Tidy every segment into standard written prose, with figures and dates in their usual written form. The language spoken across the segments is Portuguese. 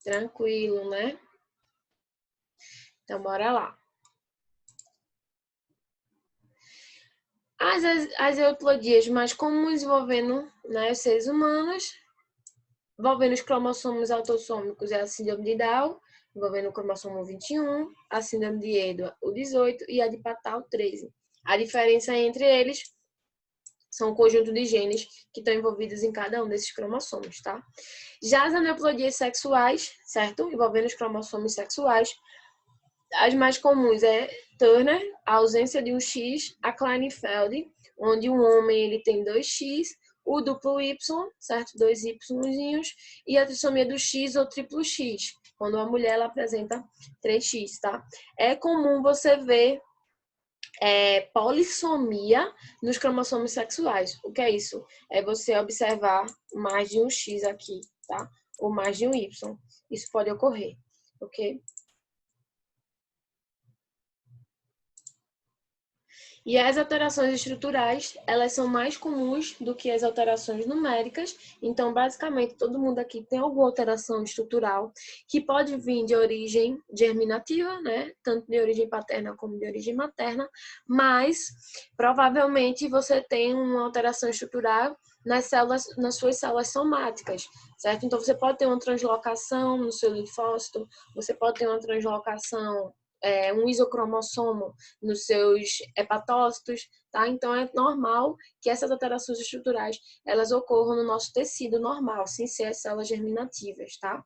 Tranquilo, né? Então, bora lá. As euplodias mais comuns envolvendo, né, os seres humanos, envolvendo os cromossomos autossômicos é a síndrome de Down, envolvendo o cromossomo 21, a síndrome de Edwards, o 18, e a de Patau, 13. A diferença entre eles são o conjunto de genes que estão envolvidos em cada um desses cromossomos, tá? Já as aneuploidias sexuais, certo? Envolvendo os cromossomos sexuais, as mais comuns é Turner, a ausência de um X, a Klinefelter, onde um homem ele tem 2X, o duplo Y, certo? 2 Yzinhos, e a trissomia do X ou triplo X, quando a mulher ela apresenta 3X, tá? É comum você ver polissomia nos cromossomos sexuais. O que é isso? É você observar mais de um X aqui, tá? Ou mais de um Y. Isso pode ocorrer, ok? E as alterações estruturais, elas são mais comuns do que as alterações numéricas. Então, basicamente, todo mundo aqui tem alguma alteração estrutural que pode vir de origem germinativa, né? Tanto de origem paterna como de origem materna, mas provavelmente você tem uma alteração estrutural nas suas células somáticas, certo? Então, você pode ter uma translocação no seu linfócito, você pode ter uma translocação, um isocromossomo nos seus hepatócitos, tá? Então, é normal que essas alterações estruturais, elas ocorram no nosso tecido normal, sem ser as células germinativas, tá?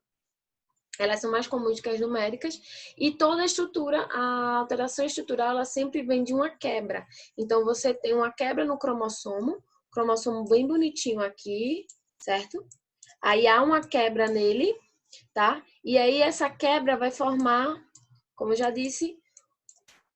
Elas são mais comuns que as numéricas e toda a estrutura, a alteração estrutural, ela sempre vem de uma quebra. Então, você tem uma quebra no cromossomo bem bonitinho aqui, certo? Aí há uma quebra nele, tá? E aí essa quebra vai formar, como eu já disse,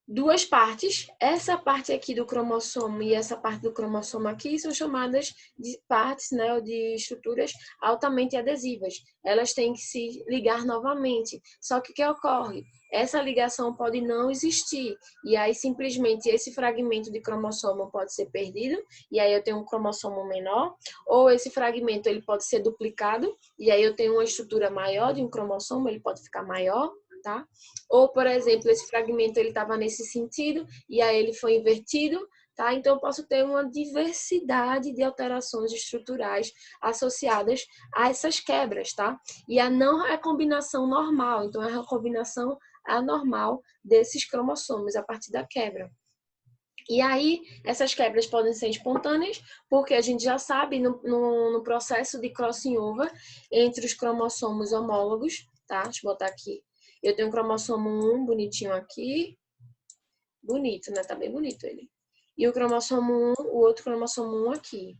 duas partes. Essa parte aqui do cromossomo e essa parte do cromossomo aqui são chamadas de partes, né, ou de estruturas altamente adesivas. Elas têm que se ligar novamente. Só que o que ocorre? Essa ligação pode não existir. E aí, simplesmente, esse fragmento de cromossomo pode ser perdido. E aí, eu tenho um cromossomo menor. Ou esse fragmento ele pode ser duplicado. E aí, eu tenho uma estrutura maior de um cromossomo. Ele pode ficar maior. Tá? Ou, por exemplo, esse fragmento ele estava nesse sentido e aí ele foi invertido, tá? Então, eu posso ter uma diversidade de alterações estruturais associadas a essas quebras, tá? E a não recombinação normal, então, a recombinação anormal desses cromossomos a partir da quebra. E aí, essas quebras podem ser espontâneas, porque a gente já sabe no processo de crossing over entre os cromossomos homólogos, tá? Deixa eu botar aqui. Eu tenho um cromossomo 1 bonitinho aqui. Bonito, né? Tá bem bonito ele. E o cromossomo 1, o outro cromossomo 1 aqui.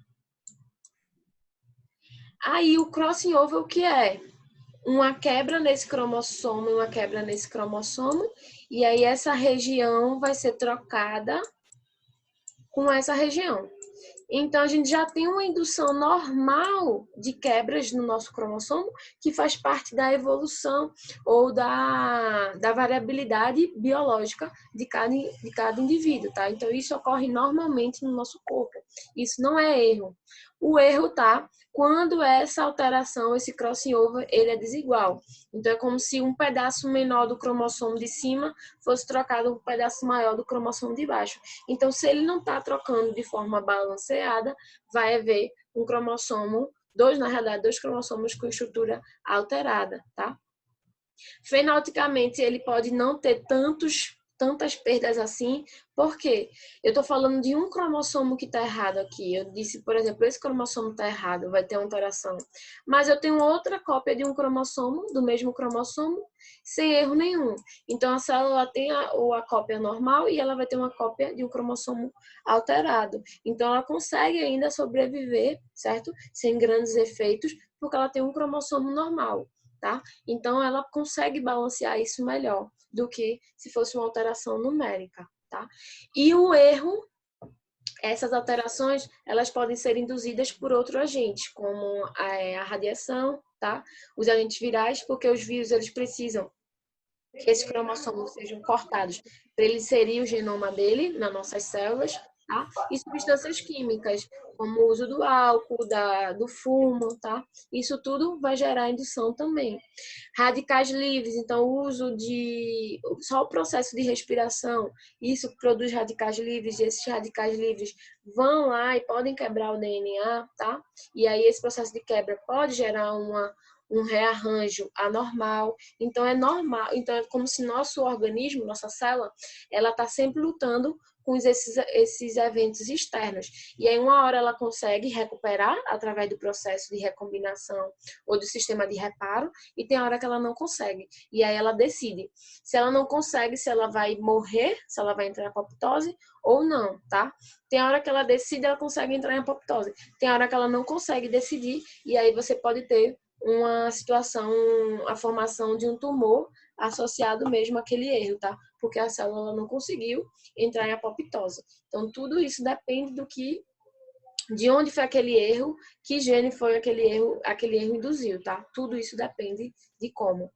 Aí, o crossing over, o que é? Uma quebra nesse cromossomo e uma quebra nesse cromossomo. E aí, essa região vai ser trocada com essa região. Então, a gente já tem uma indução normal de quebras no nosso cromossomo, que faz parte da evolução ou da variabilidade biológica de cada indivíduo, tá? Então, isso ocorre normalmente no nosso corpo. Isso não é erro. O erro tá quando essa alteração, esse crossing over, ele é desigual. Então, é como se um pedaço menor do cromossomo de cima fosse trocado por um pedaço maior do cromossomo de baixo. Então, se ele não está trocando de forma balanceada, vai haver um cromossomo, na realidade, dois cromossomos com estrutura alterada, tá? Fenotipicamente, ele pode não ter tantas perdas assim, porque eu estou falando de um cromossomo que está errado aqui. Eu disse, por exemplo, esse cromossomo está errado, vai ter uma alteração. Mas eu tenho outra cópia de um cromossomo, do mesmo cromossomo, sem erro nenhum. Então, a célula tem a cópia normal e ela vai ter uma cópia de um cromossomo alterado. Então, ela consegue ainda sobreviver, certo? Sem grandes efeitos, porque ela tem um cromossomo normal. Tá? Então, ela consegue balancear isso melhor do que se fosse uma alteração numérica. Tá? E o erro, essas alterações, elas podem ser induzidas por outro agente, como a radiação, tá? Os agentes virais, porque os vírus eles precisam que esses cromossomos sejam cortados para ele inserir o genoma dele nas nossas células. tá? E substâncias químicas, como o uso do álcool, do fumo, tá? Isso tudo vai gerar indução também. Radicais livres, então o uso de... Só o processo de respiração, isso produz radicais livres, e esses radicais livres vão lá e podem quebrar o DNA, tá? E aí esse processo de quebra pode gerar um rearranjo anormal. Então é normal, então é como se nosso organismo, nossa célula, ela está sempre lutando com esses eventos externos. E aí uma hora ela consegue recuperar através do processo de recombinação ou do sistema de reparo, e tem hora que ela não consegue. E aí ela decide se ela não consegue, se ela vai morrer, se ela vai entrar em apoptose ou não, tá? Tem hora que ela decide, ela consegue entrar em apoptose. Tem hora que ela não consegue decidir, e aí você pode ter uma situação, a formação de um tumor associado mesmo àquele erro, tá? Porque a célula não conseguiu entrar em apoptose. Então, tudo isso depende de onde foi aquele erro, que gene foi aquele erro induziu, tá? Tudo isso depende de como.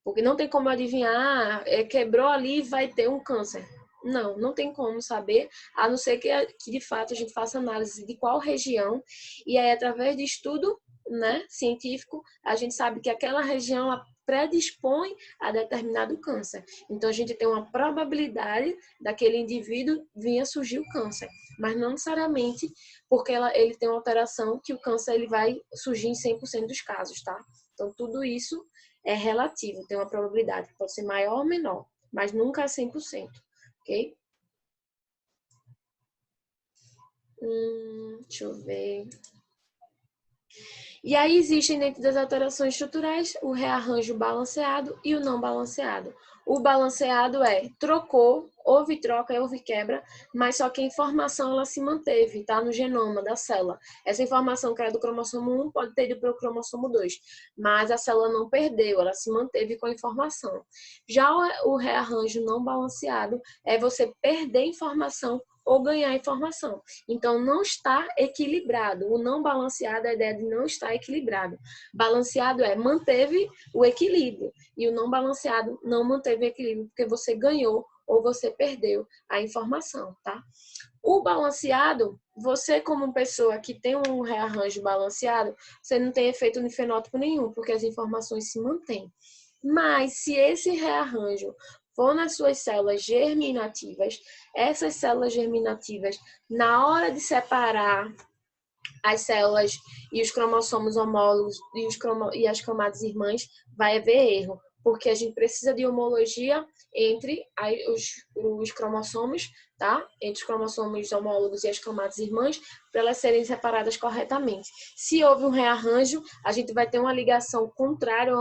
Porque não tem como adivinhar, quebrou ali e vai ter um câncer. Não, não tem como saber, a não ser que de fato a gente faça análise de qual região, e aí através de estudo, né, científico, a gente sabe que aquela região ela predispõe a determinado câncer. Então a gente tem uma probabilidade daquele indivíduo vir a surgir o câncer, mas não necessariamente porque ele tem uma alteração que o câncer ele vai surgir em 100% dos casos, tá? Então tudo isso é relativo, tem uma probabilidade que pode ser maior ou menor, mas nunca é 100%, ok? Deixa eu ver. E aí existem dentro das alterações estruturais o rearranjo balanceado e o não balanceado. O balanceado trocou, houve troca, houve quebra, mas só que a informação ela se manteve, tá? No genoma da célula. Essa informação que era do cromossomo 1 pode ter ido para o cromossomo 2, mas a célula não perdeu, ela se manteve com a informação. Já o rearranjo não balanceado é você perder informação ou ganhar informação. Então, não está equilibrado. O não balanceado é a ideia de não estar equilibrado. Balanceado manteve o equilíbrio. E o não balanceado não manteve o equilíbrio, porque você ganhou ou você perdeu a informação, tá? O balanceado, você como pessoa que tem um rearranjo balanceado, você não tem efeito no fenótipo nenhum, porque as informações se mantêm. Mas se esse rearranjo for nas suas células germinativas, essas células germinativas, na hora de separar as células e os cromossomos homólogos e as camadas irmãs, vai haver erro, porque a gente precisa de homologia entre os cromossomos, tá? Entre os cromossomos homólogos e as camadas irmãs, para elas serem separadas corretamente. Se houve um rearranjo, a gente vai ter uma ligação contrária,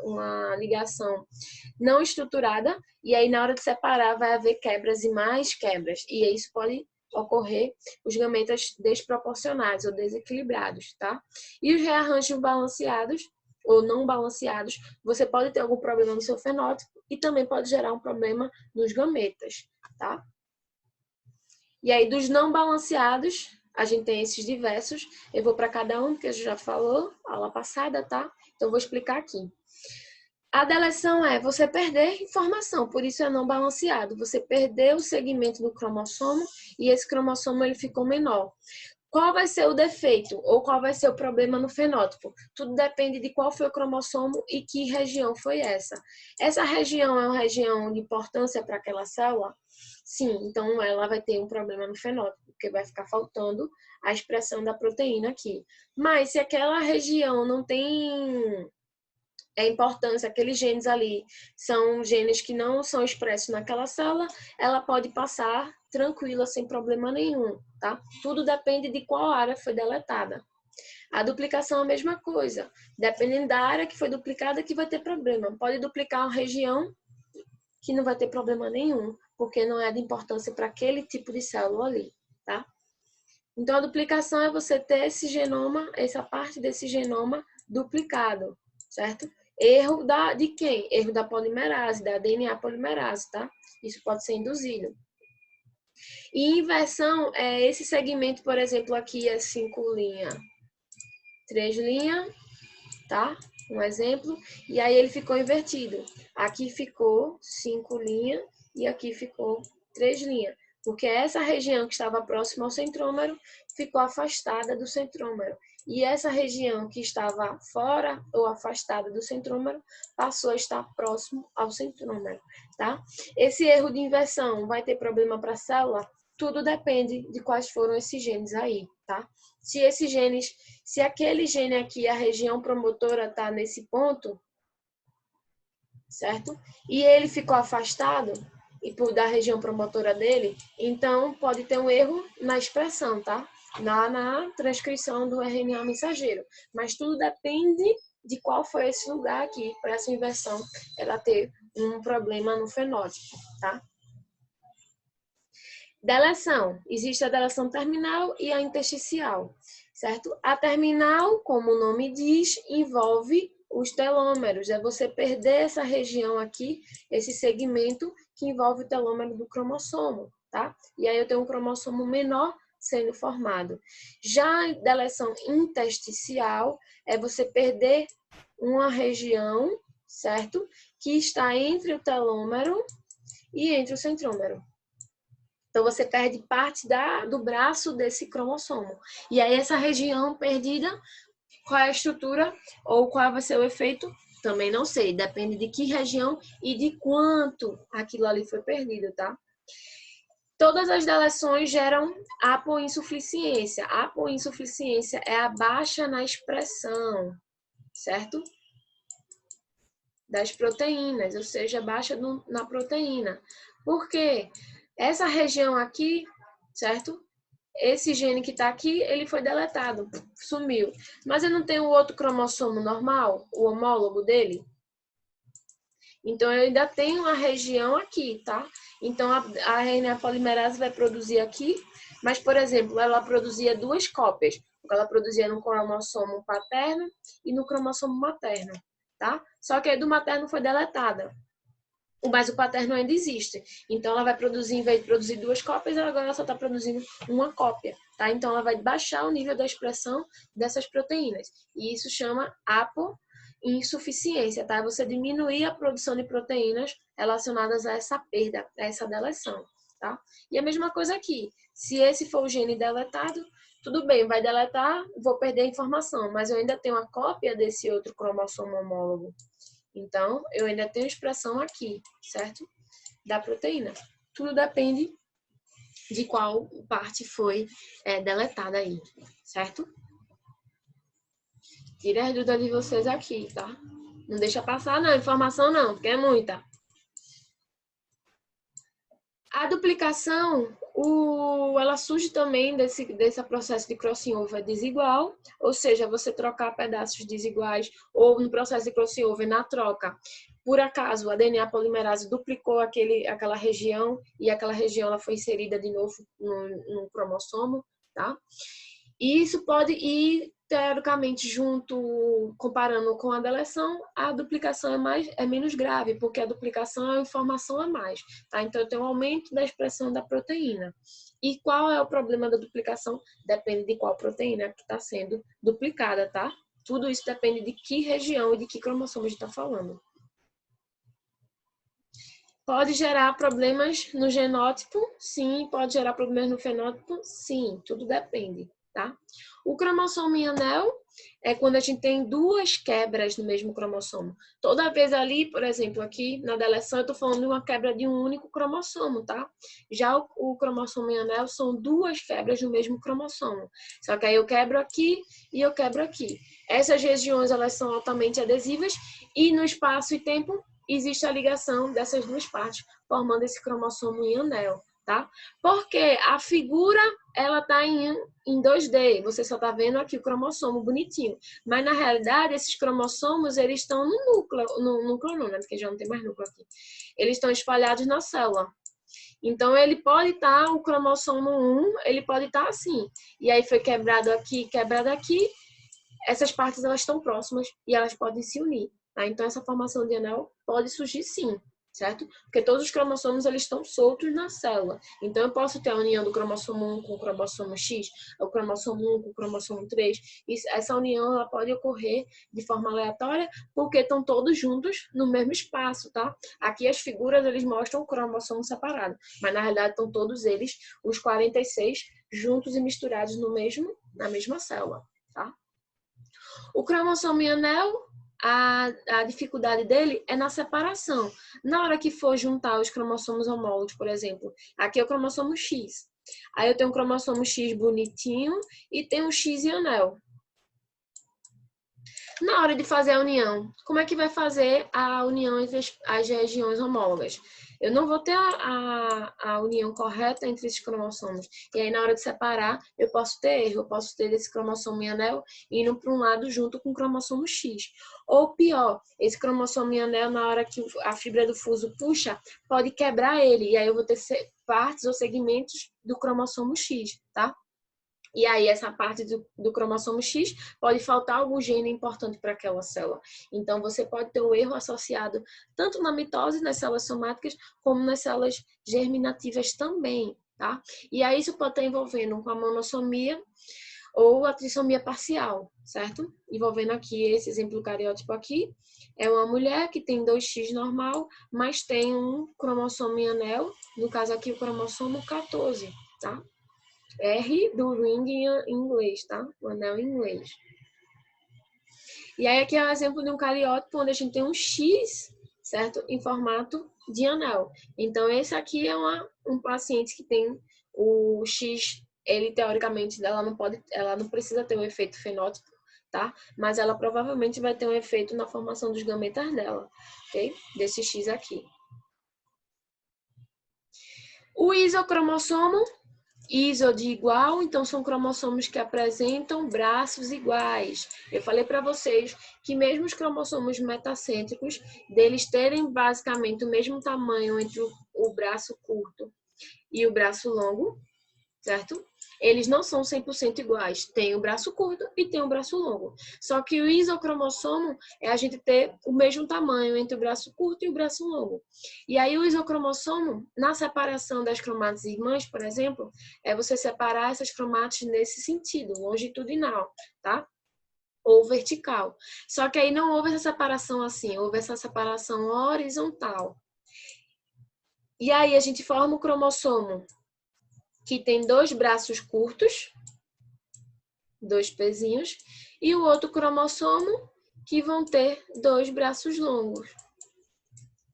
uma ligação não estruturada, e aí na hora de separar vai haver quebras e mais quebras, e isso pode ocorrer os gametas desproporcionais ou desequilibrados, tá? E os rearranjos balanceados ou não balanceados, você pode ter algum problema no seu fenótipo e também pode gerar um problema nos gametas, tá? E aí, dos não balanceados, a gente tem esses diversos. Eu vou para cada um, porque a gente já falou, aula passada, tá? Então, eu vou explicar aqui. A deleção é você perder informação, por isso é não balanceado. Você perdeu o segmento do cromossomo e esse cromossomo ele ficou menor. Qual vai ser o defeito ou qual vai ser o problema no fenótipo? Tudo depende de qual foi o cromossomo e que região foi essa. Essa região é uma região de importância para aquela célula? Sim, então ela vai ter um problema no fenótipo, porque vai ficar faltando a expressão da proteína aqui. Mas se aquela região não tem importância, aqueles genes ali são genes que não são expressos naquela célula, ela pode passar tranquila, sem problema nenhum, tá? Tudo depende de qual área foi deletada. A duplicação é a mesma coisa. Dependendo da área que foi duplicada, que vai ter problema. Pode duplicar uma região que não vai ter problema nenhum, porque não é de importância para aquele tipo de célula ali, tá? Então, a duplicação é você ter esse genoma, essa parte desse genoma duplicado, certo? Erro de quem? Erro da polimerase, da DNA polimerase, tá? Isso pode ser induzido. E inversão é esse segmento, por exemplo, aqui é 5 linha, 3 linha, tá? Um exemplo. E aí ele ficou invertido. Aqui ficou 5 linha e aqui ficou 3 linha. Porque essa região que estava próxima ao centrômero ficou afastada do centrômero. E essa região que estava fora ou afastada do centrômero passou a estar próximo ao centrômero, tá? Esse erro de inversão vai ter problema para a célula? Tudo depende de quais foram esses genes aí, tá? Se aquele gene aqui, a região promotora, está nesse ponto, certo? E ele ficou afastado da região promotora dele, então pode ter um erro na expressão, tá? Na transcrição do RNA mensageiro. Mas tudo depende de qual foi esse lugar aqui, para essa inversão ela ter um problema no fenótipo, tá? Deleção. Existe a deleção terminal e a intersticial, certo? A terminal, como o nome diz, envolve os telômeros. É você perder essa região aqui, esse segmento que envolve o telômero do cromossomo, tá? E aí eu tenho um cromossomo menor sendo formado. Já a deleção intersticial é você perder uma região, certo? Que está entre o telômero e entre o centrômero. Então, você perde parte do braço desse cromossomo. E aí, essa região perdida, qual é a estrutura ou qual vai ser o efeito? Também não sei. Depende de que região e de quanto aquilo ali foi perdido, tá? Todas as deleções geram apoinsuficiência. A apoinsuficiência é a baixa na expressão, certo? Das proteínas, ou seja, baixa na proteína. Por quê? Essa região aqui, certo? Esse gene que está aqui, ele foi deletado, sumiu. Mas eu não tenho outro cromossomo normal, o homólogo dele? Então, eu ainda tenho a região aqui, tá? Então, a RNA polimerase vai produzir aqui, mas, por exemplo, ela produzia duas cópias. Ela produzia no cromossomo paterno e no cromossomo materno, tá? Só que aí do materno foi deletada. Mas o paterno ainda existe. Então, ela vai produzir, em vez de produzir duas cópias, agora ela só está produzindo uma cópia, tá? Então, ela vai baixar o nível da expressão dessas proteínas. E isso chama apoinsuficiência, tá? Você diminuir a produção de proteínas relacionadas a essa perda, a essa deleção, tá? E a mesma coisa aqui. Se esse for o gene deletado, tudo bem, vai deletar, vou perder a informação, mas eu ainda tenho a cópia desse outro cromossomo homólogo. Então, eu ainda tenho expressão aqui, certo? Da proteína. Tudo depende de qual parte foi deletada aí, certo? Tira as dúvidas de vocês aqui, tá? Não deixa passar, não. Informação não, porque é muita. A duplicação, ela surge também desse processo de crossing over desigual, ou seja, você trocar pedaços desiguais, ou no processo de crossing over, na troca, por acaso a DNA polimerase duplicou aquela região e aquela região ela foi inserida de novo no cromossomo, tá? E isso pode ir, teoricamente, junto, comparando com a deleção, a duplicação é menos grave, porque a duplicação é uma informação a mais, tá? Então, eu tenho um aumento da expressão da proteína. E qual é o problema da duplicação? Depende de qual proteína que está sendo duplicada, tá? Tudo isso depende de que região e de que cromossomo a gente está falando. Pode gerar problemas no genótipo? Sim. Pode gerar problemas no fenótipo? Sim. Tudo depende, tá? O cromossomo em anel é quando a gente tem duas quebras no mesmo cromossomo. Toda vez ali, por exemplo, aqui na deleção, eu estou falando de uma quebra de um único cromossomo, tá? Já o cromossomo em anel são duas quebras no mesmo cromossomo. Só que aí eu quebro aqui e eu quebro aqui. Essas regiões, elas são altamente adesivas e no espaço e tempo existe a ligação dessas duas partes, formando esse cromossomo em anel, tá? Porque a figura, ela tá em 2D, você só tá vendo aqui o cromossomo bonitinho, mas na realidade esses cromossomos, eles estão no núcleo, no núcleo não, né? Porque já não tem mais núcleo aqui. Eles estão espalhados na célula. Então, ele pode estar, o cromossomo 1, ele pode estar assim. E aí foi quebrado aqui, quebrado aqui. Essas partes, elas estão próximas e elas podem se unir. Tá? Então, essa formação de anel pode surgir sim, certo? Porque todos os cromossomos eles estão soltos na célula. Então, eu posso ter a união do cromossomo 1 com o cromossomo X, o cromossomo 1 com o cromossomo 3. Essa união ela pode ocorrer de forma aleatória porque estão todos juntos no mesmo espaço, tá? Aqui as figuras eles mostram o cromossomo separado, mas na realidade estão todos eles, os 46, juntos e misturados na mesma célula, tá? O cromossomo em anel, a dificuldade dele é na separação. Na hora que for juntar os cromossomos homólogos, por exemplo, aqui é o cromossomo X. Aí eu tenho um cromossomo X bonitinho e tem um X em anel. Na hora de fazer a união, como é que vai fazer a união entre as regiões homólogas? Eu não vou ter a união correta entre esses cromossomos. E aí, na hora de separar, eu posso ter erro. Eu posso ter esse cromossomo em anel indo para um lado junto com o cromossomo X. Ou pior, esse cromossomo em anel, na hora que a fibra do fuso puxa, pode quebrar ele. E aí, eu vou ter partes ou segmentos do cromossomo X, tá? E aí, essa parte do cromossomo X pode faltar algum gene importante para aquela célula. Então, você pode ter um erro associado tanto na mitose, nas células somáticas, como nas células germinativas também, tá? E aí, isso pode estar envolvendo com a monossomia ou a trissomia parcial, certo? Envolvendo aqui esse exemplo cariótipo aqui. É uma mulher que tem 2X normal, mas tem um cromossomo em anel, no caso aqui o cromossomo 14, tá? R do ring em inglês, tá? O anel em inglês. E aí aqui é um exemplo de um cariótipo onde a gente tem um X, certo? Em formato de anel. Então, esse aqui é um paciente que tem o X, ele teoricamente, ela não precisa ter um efeito fenótipo, tá? Mas ela provavelmente vai ter um efeito na formação dos gametas dela, ok? Desse X aqui. O isocromossomo, iso de igual, então são cromossomos que apresentam braços iguais. Eu falei para vocês que mesmo os cromossomos metacêntricos, deles terem basicamente o mesmo tamanho entre o braço curto e o braço longo, certo? Eles não são 100% iguais. Tem o braço curto e tem o braço longo. Só que o isocromossomo é a gente ter o mesmo tamanho entre o braço curto e o braço longo. E aí o isocromossomo, na separação das cromátides irmãs, por exemplo, é você separar essas cromátides nesse sentido, longitudinal, tá? Ou vertical. Só que aí não houve essa separação assim, houve essa separação horizontal. E aí a gente forma o cromossomo que tem 2 braços curtos, 2 pezinhos, e o outro cromossomo que vão ter 2 braços longos,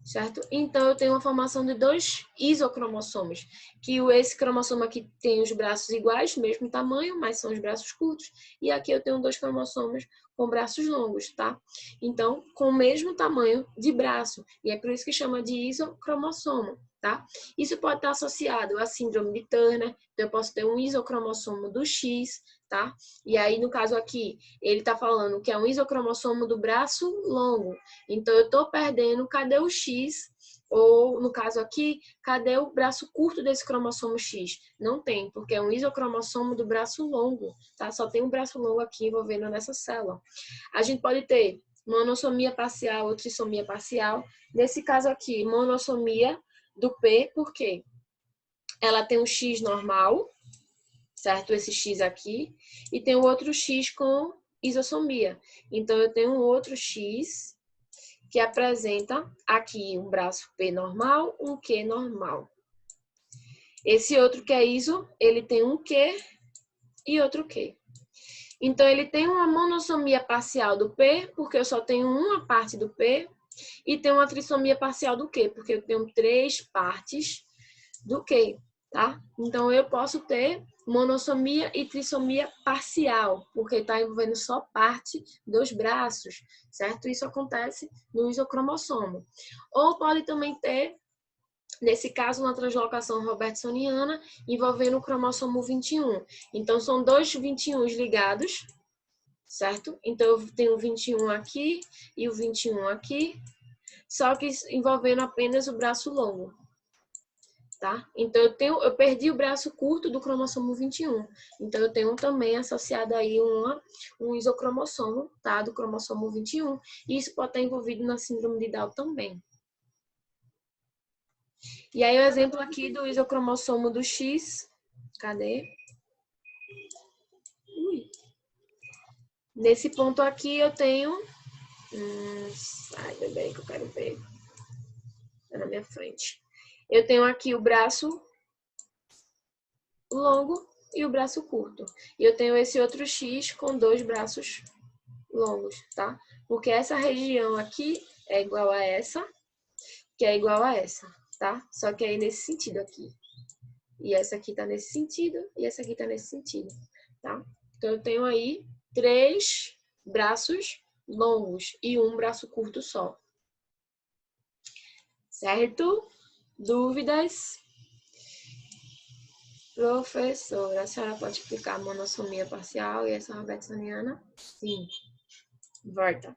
certo? Então, eu tenho uma formação de 2 isocromossomos, que esse cromossomo aqui tem os braços iguais, mesmo tamanho, mas são os braços curtos, e aqui eu tenho 2 cromossomos com braços longos, tá? Então, com o mesmo tamanho de braço, e é por isso que chama de isocromossomo. Tá? Isso pode estar associado à síndrome de Turner, então eu posso ter um isocromossomo do X, tá? E aí, no caso aqui, ele está falando que é um isocromossomo do braço longo. Então, eu estou perdendo, cadê o X? Ou, no caso aqui, cadê o braço curto desse cromossomo X? Não tem, porque é um isocromossomo do braço longo, tá? Só tem um braço longo aqui envolvendo nessa célula. A gente pode ter monossomia parcial ou trissomia parcial. Nesse caso aqui, monossomia do P, porque ela tem um X normal, certo? Esse X aqui, e tem o outro X com isossomia. Então, eu tenho um outro X que apresenta aqui um braço P normal, um Q normal. Esse outro que é iso, ele tem um Q e outro Q. Então, ele tem uma monossomia parcial do P, porque eu só tenho uma parte do P, e tem uma trissomia parcial do Q, porque eu tenho 3 partes do Q, tá? Então, eu posso ter monossomia e trissomia parcial, porque está envolvendo só parte dos braços, certo? Isso acontece no isocromossomo. Ou pode também ter, nesse caso, uma translocação robertsoniana envolvendo o cromossomo 21. Então, são 2 21 ligados, certo? Então, eu tenho o 21 aqui e o 21 aqui, só que envolvendo apenas o braço longo. Tá? Então, eu perdi o braço curto do cromossomo 21. Então, eu tenho também associado aí um isocromossomo, tá? Do cromossomo 21. E isso pode estar envolvido na síndrome de Down também. E aí o exemplo aqui do isocromossomo do X, cadê? Nesse ponto aqui eu tenho... Ai, bebê, que eu quero ver. Tá na minha frente. Eu tenho aqui o braço longo e o braço curto. E eu tenho esse outro X com 2 braços longos, tá? Porque essa região aqui é igual a essa, que é igual a essa, tá? Só que aí nesse sentido aqui. E essa aqui tá nesse sentido, e essa aqui tá nesse sentido, tá? Então eu tenho aí 3 braços longos e um braço curto só. Certo? Dúvidas? Professora, a senhora pode explicar a monossomia parcial e essa robertsoniana? Sim. Volta.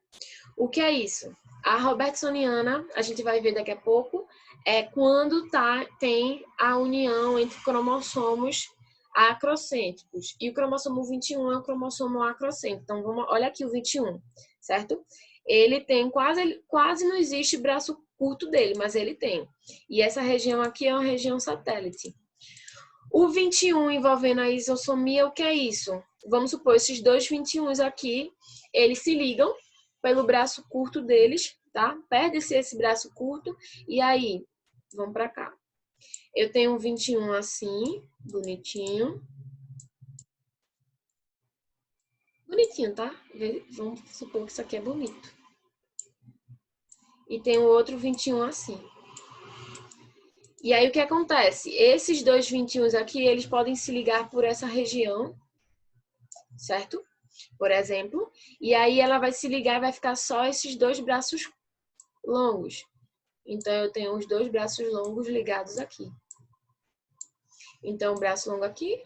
O que é isso? A robertsoniana, a gente vai ver daqui a pouco, é quando tem a união entre cromossomos acrocêntricos. E o cromossomo 21 é o cromossomo acrocêntrico. Então, olha aqui o 21, certo? Ele tem quase não existe braço curto dele, mas ele tem. E essa região aqui é uma região satélite. O 21 envolvendo a isossomia, o que é isso? Vamos supor, esses dois 21s aqui, eles se ligam pelo braço curto deles, tá? Perde-se esse braço curto e aí, vamos pra cá. Eu tenho um 21 assim, bonitinho. Bonitinho, tá? Vamos supor que isso aqui é bonito. E tem o outro 21 assim. E aí, o que acontece? Esses dois 21s aqui, eles podem se ligar por essa região, certo? Por exemplo. E aí, ela vai se ligar e vai ficar só esses dois braços longos. Então, eu tenho os dois braços longos ligados aqui. Então, braço longo aqui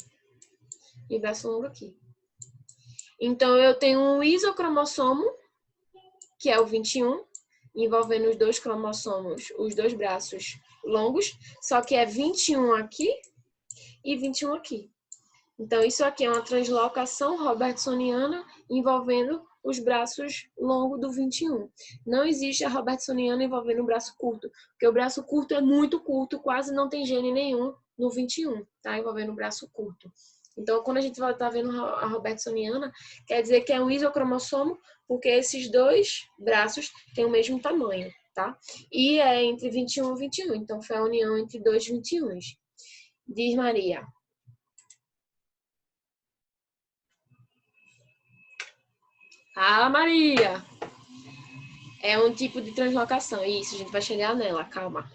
e braço longo aqui. Então, eu tenho um isocromossomo, que é o 21, envolvendo os dois cromossomos, os dois braços longos, só que é 21 aqui e 21 aqui. Então, isso aqui é uma translocação robertsoniana envolvendo os braços longos do 21. Não existe a robertsoniana envolvendo o braço curto, porque o braço curto é muito curto, quase não tem gene nenhum no 21, tá? Envolvendo o braço curto. Então, quando a gente vai estar vendo a robertsoniana, quer dizer que é um isocromossomo, porque esses dois braços têm o mesmo tamanho, tá? E é entre 21 e 21, então foi a união entre dois 21s. Diz Maria. Ah, Maria! É um tipo de translocação. Isso, a gente vai chegar nela, calma.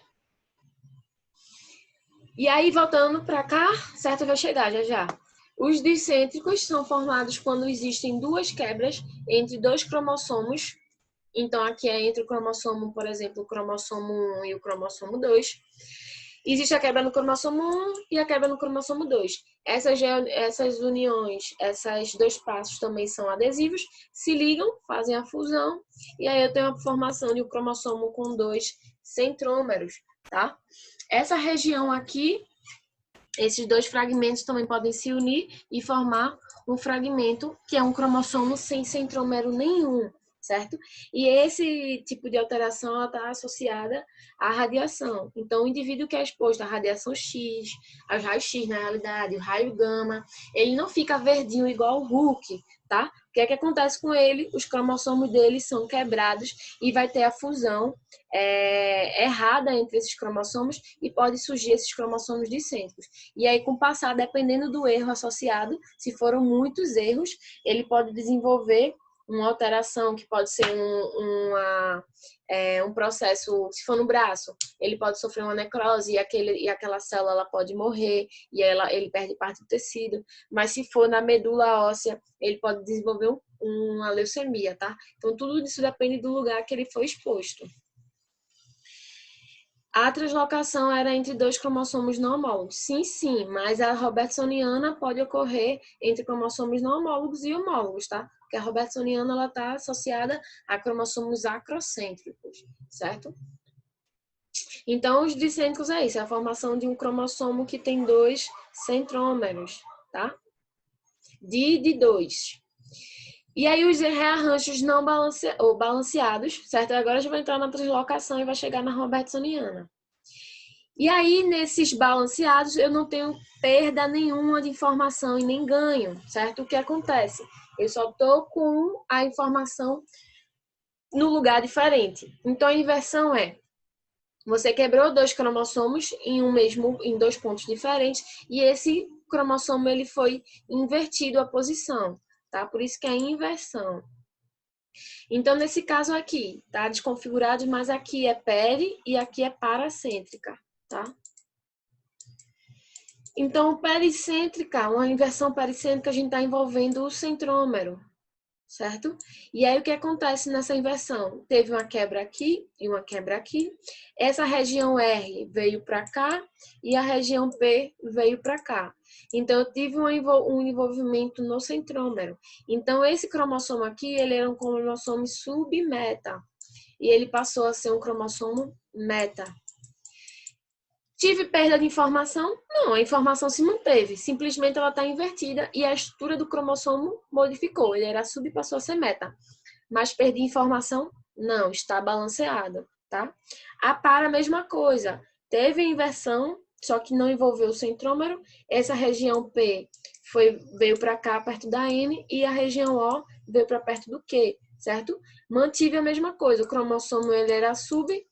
E aí, voltando para cá, certo? Vai chegar já já. Os discêntricos são formados quando existem duas quebras entre dois cromossomos. Então, aqui é entre o cromossomo, por exemplo, o cromossomo 1 e o cromossomo 2. Existe a quebra no cromossomo 1 e a quebra no cromossomo 2. Essas uniões, esses dois passos também são adesivos, se ligam, fazem a fusão, e aí eu tenho a formação de um cromossomo com 2 centrômeros, tá? Essa região aqui, esses dois fragmentos também podem se unir e formar um fragmento que é um cromossomo sem centrômero nenhum, certo? E esse tipo de alteração está associada à radiação. Então, o indivíduo que é exposto à radiação X, aos raios X, na realidade, o raio gama, ele não fica verdinho igual o Hulk, tá? O que é que acontece com ele? Os cromossomos dele são quebrados e vai ter a fusão errada entre esses cromossomos e pode surgir esses cromossomos discêntricos. E aí, com o passar, dependendo do erro associado, se foram muitos erros, ele pode desenvolver uma alteração que pode ser um processo, se for no braço, ele pode sofrer uma necrose e aquela célula ela pode morrer e ele perde parte do tecido. Mas se for na medula óssea, ele pode desenvolver uma leucemia, tá? Então, tudo isso depende do lugar que ele foi exposto. A translocação era entre dois cromossomos não homólogos. Sim, mas a robertsoniana pode ocorrer entre cromossomos não homólogos e homólogos, tá? Porque a robertsoniana ela está associada a cromossomos acrocêntricos, certo? Então, os discêntricos é isso, é a formação de um cromossomo que tem 2 centrômeros, tá? De 2. E aí, os rearranjos não balanceados, certo? Agora a gente vai entrar na translocação e vai chegar na robertsoniana. E aí, nesses balanceados, eu não tenho perda nenhuma de informação e nem ganho, certo? O que acontece? Eu só estou com a informação no lugar diferente. Então, a inversão é: você quebrou dois cromossomos em dois pontos diferentes, e esse cromossomo ele foi invertido a posição, tá? Por isso que é inversão. Então, nesse caso aqui, tá desconfigurado, mas aqui é peri e aqui é paracêntrica, tá? Então, pericêntrica, uma inversão pericêntrica, a gente está envolvendo o centrômero, certo? E aí, o que acontece nessa inversão? Teve uma quebra aqui e uma quebra aqui. Essa região R veio para cá e a região P veio para cá. Então, eu tive um envolvimento no centrômero. Então, esse cromossomo aqui, ele era um cromossomo submeta. E ele passou a ser um cromossomo meta. Tive perda de informação? Não, a informação se manteve. Simplesmente ela está invertida e a estrutura do cromossomo modificou. Ele era sub e passou a ser meta. Mas perdi informação? Não, está balanceado, tá? A para a mesma coisa. Teve inversão, só que não envolveu o centrômero. Essa região P veio para cá, perto da N, e a região O veio para perto do Q, certo? Mantive a mesma coisa. O cromossomo ele era sub,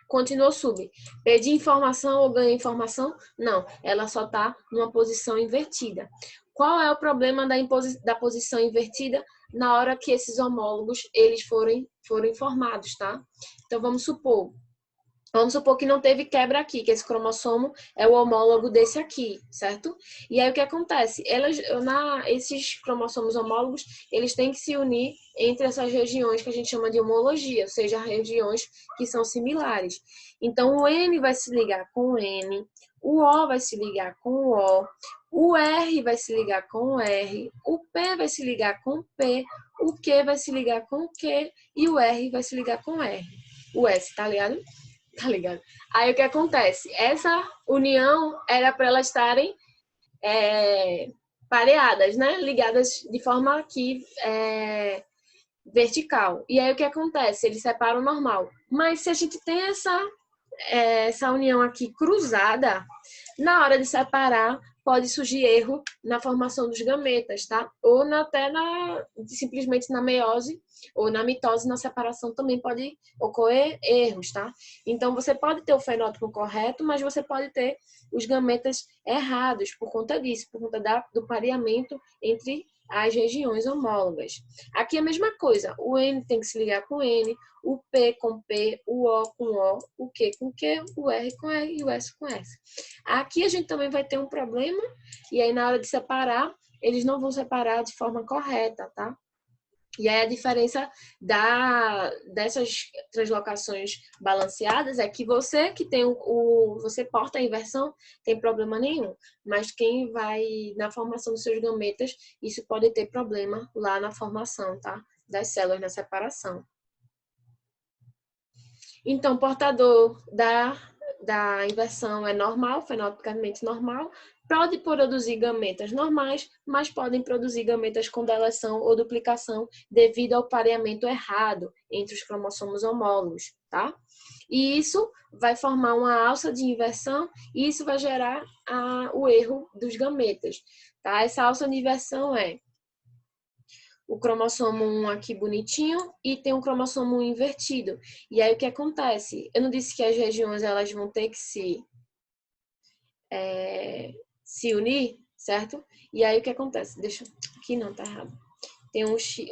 continuou sub. Perdi informação ou ganhei informação? Não, ela só está numa posição invertida. Qual é o problema da posição invertida na hora que esses homólogos eles foram informados, tá? Então vamos supor que não teve quebra aqui, que esse cromossomo é o homólogo desse aqui, certo? E aí o que acontece? Esses cromossomos homólogos, eles têm que se unir entre essas regiões que a gente chama de homologia, ou seja, regiões que são similares. Então o N vai se ligar com o N, o O vai se ligar com o R vai se ligar com o R, o P vai se ligar com o P, o Q vai se ligar com o Q e o R vai se ligar com o R. O S, tá ligado? Tá ligado? Aí o que acontece? Essa união era para elas estarem pareadas, né? Ligadas de forma aqui vertical. E aí o que acontece? Eles separam normal. Mas se a gente tem essa união aqui cruzada, na hora de separar, pode surgir erro na formação dos gametas, tá? Ou simplesmente na meiose ou na mitose, na separação também pode ocorrer erros, tá? Então, você pode ter o fenótipo correto, mas você pode ter os gametas errados por conta disso, por conta do pareamento entre as regiões homólogas. Aqui é a mesma coisa, o N tem que se ligar com N, o P com P, o O com O, o Q com Q, o R com R e o S com S. Aqui a gente também vai ter um problema, e aí na hora de separar, eles não vão separar de forma correta, tá? E aí a diferença dessas translocações balanceadas é que você que tem você porta a inversão, tem problema nenhum. Mas quem vai na formação dos seus gametas, isso pode ter problema lá na formação, tá? Das células, na separação. Então, portador da inversão é normal, fenotipicamente normal, pode produzir gametas normais, mas podem produzir gametas com deleção ou duplicação devido ao pareamento errado entre os cromossomos homólogos, tá? E isso vai formar uma alça de inversão e isso vai gerar o erro dos gametas, tá? Essa alça de inversão é o cromossomo 1 aqui bonitinho e tem um cromossomo 1 invertido. E aí o que acontece? Eu não disse que as regiões elas vão ter que se unir, certo? E aí o que acontece? Aqui não, tá errado. Tem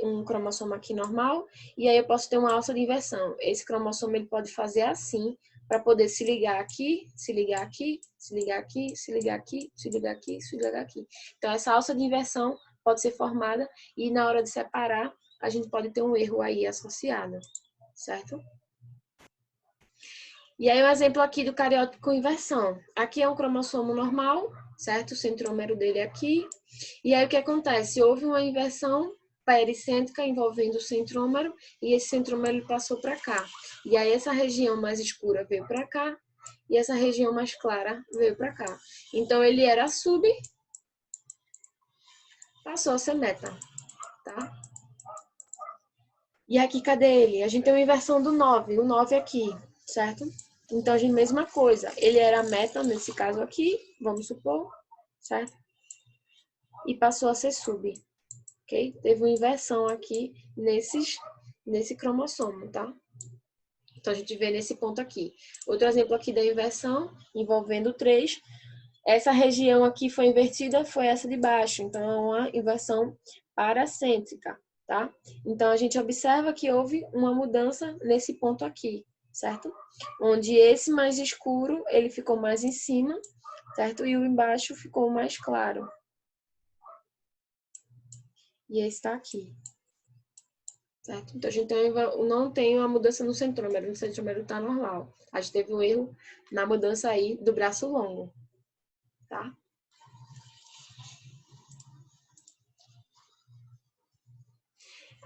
um cromossomo aqui normal e aí eu posso ter uma alça de inversão. Esse cromossomo ele pode fazer assim para poder se ligar aqui, se ligar aqui, se ligar aqui, se ligar aqui, se ligar aqui, se ligar aqui. Então essa alça de inversão pode ser formada e na hora de separar a gente pode ter um erro aí associado, certo? E aí, um exemplo aqui do cariótipo com inversão. Aqui é um cromossomo normal, certo? O centrômero dele é aqui. E aí, o que acontece? Houve uma inversão pericêntrica envolvendo o centrômero e esse centrômero ele passou para cá. E aí, essa região mais escura veio para cá e essa região mais clara veio para cá. Então, ele era sub, passou a ser meta, tá? E aqui, cadê ele? A gente tem uma inversão do 9, o 9 aqui, certo? Então, a gente, mesma coisa. Ele era meta, nesse caso aqui, vamos supor, certo? E passou a ser sub, ok? Teve uma inversão aqui nesse cromossomo, tá? Então, a gente vê nesse ponto aqui. Outro exemplo aqui da inversão, envolvendo 3. Essa região aqui foi invertida, foi essa de baixo. Então, é uma inversão paracêntrica, tá? Então, a gente observa que houve uma mudança nesse ponto aqui, certo? Onde esse mais escuro, ele ficou mais em cima, certo? E o embaixo ficou mais claro. E esse está aqui. Certo? Então, a gente não tem uma mudança no centrômero está normal. A gente teve um erro na mudança aí do braço longo, tá?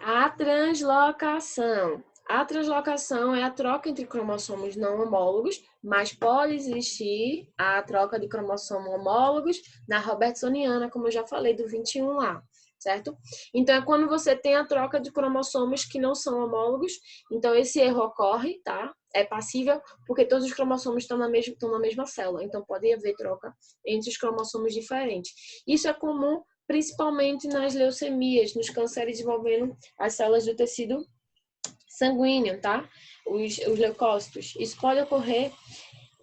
A translocação. A translocação é a troca entre cromossomos não homólogos, mas pode existir a troca de cromossomos homólogos na robertsoniana, como eu já falei, do 21 lá. Certo? Então, é quando você tem a troca de cromossomos que não são homólogos, então esse erro ocorre, tá? É passível, porque todos os cromossomos estão na mesma célula, então pode haver troca entre os cromossomos diferentes. Isso é comum principalmente nas leucemias, nos cânceres envolvendo as células do tecido sanguíneo, tá? Os leucócitos. Isso pode ocorrer.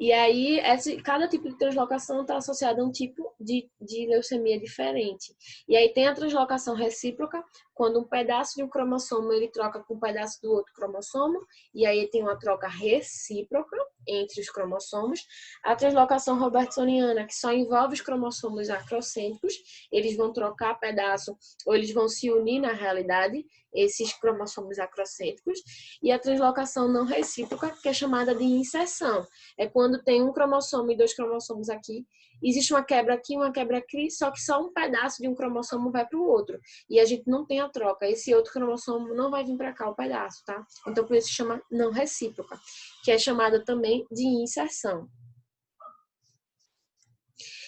E aí, cada tipo de translocação está associado a um tipo de leucemia diferente. E aí tem a translocação recíproca, quando um pedaço de um cromossomo ele troca com um pedaço do outro cromossomo, e aí tem uma troca recíproca entre os cromossomos. A translocação robertsoniana, que só envolve os cromossomos acrocêntricos, eles vão trocar pedaço, ou eles vão se unir na realidade, esses cromossomos acrocêntricos. E a translocação não recíproca, que é chamada de inserção. É quando tem um cromossomo e 2 cromossomos aqui, existe uma quebra aqui, só que só um pedaço de um cromossomo vai para o outro. E a gente não tem a troca. Esse outro cromossomo não vai vir para cá, o pedaço, tá? Então, por isso se chama não recíproca, que é chamada também de inserção.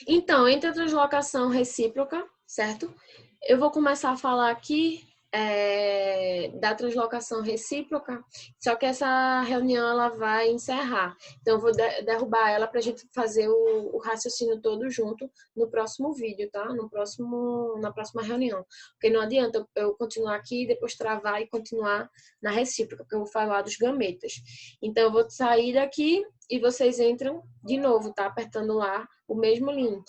Então, entre a translocação recíproca, certo? Eu vou começar a falar aqui da translocação recíproca, só que essa reunião ela vai encerrar. Então, eu vou derrubar ela para a gente fazer o raciocínio todo junto no próximo vídeo, tá? Na próxima reunião. Porque não adianta eu continuar aqui, depois travar e continuar na recíproca, porque eu vou falar dos gametas. Então, eu vou sair daqui e vocês entram de novo, tá? Apertando lá o mesmo link.